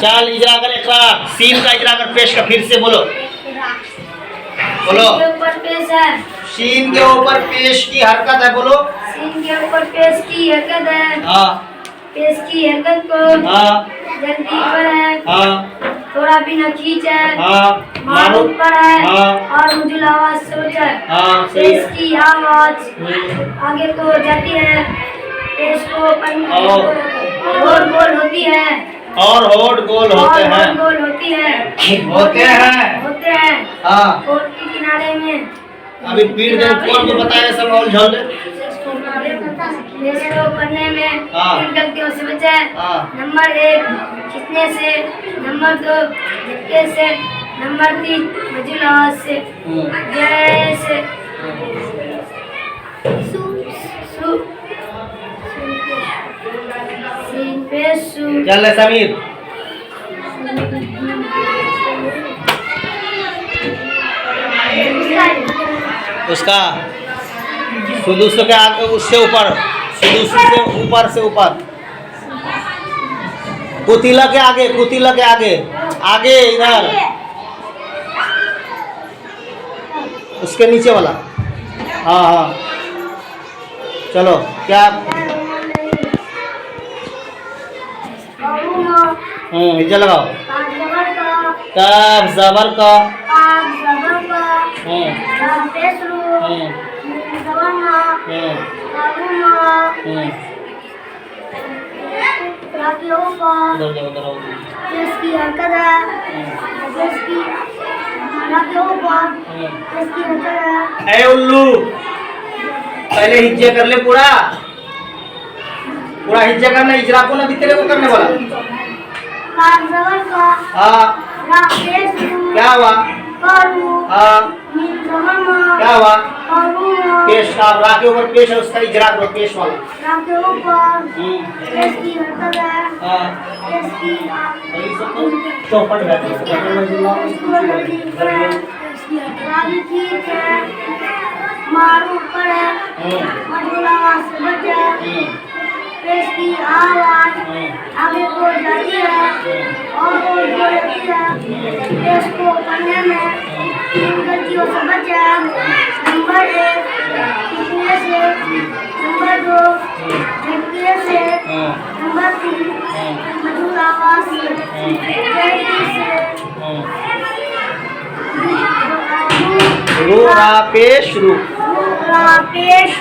चल इजरा कर इकरार। सीन का इजरा कर पेश का फिर से बोलो। बोलो। सीन के ऊपर पेश है। सीन के ऊपर पेश की हरकत है। बोलो। सीन के ऊपर पेश की हरकत है। हाँ। पेश की हरकत को हाँ। जल्दी पर है। हाँ। थोड़ा भी न खींच है। हाँ। मारूफ पर है। हाँ। और मुझे आवाज सोच है। हाँ। पेश की आवाज आगे को जाती है। पेश को पढ़ने और गोल होती है। और होड़ गोल होते हैं। गोल होती है। होते हैं। होते हैं। हाँ। कोर्ट के किनारे में। अभी पीठ दे कौन को बताया सब और झोल पेश को पढ़ने में हाँ। तीन गलतियों से बचे। हाँ। नंबर 1 खींचने से, नंबर 2 झटके से, नंबर 3 मजूल आवाज से। जैसे सीन पे सू। चल समीर। उसका सुदूस के आगे उससे ऊपर, सुदूस से ऊपर से ऊपर, कुतिला के आगे, कुतिला के आगे, आगे इधर उसके नीचे वाला। हाँ हाँ चलो क्या। इज्जत लगाओ। तब जबर का। इसकी हरकत है। इसकी ए उल्लू पहले हिज्जे कर ले पूरा पूरा हिज्जे करना। इजरा को ना तेरे को करने वाला। हाँ क्या हुआ। हाँ क्या हुआ। पेश का रा के ऊपर पेश है उसका इजरा करो। पेश वाला हाँ चौपट मारू पर है। मजूल आवाज से बचे। पेश की आवाज आगे को जाती है और गोल होती है। पेश को पढ़ने में तीन गलतियों से बचे। नंबर 1 खींचने से, नंबर 2 झटके से, नंबर 3 मजूल आवाज से। जल्दी से रू रा पेश रू। पेश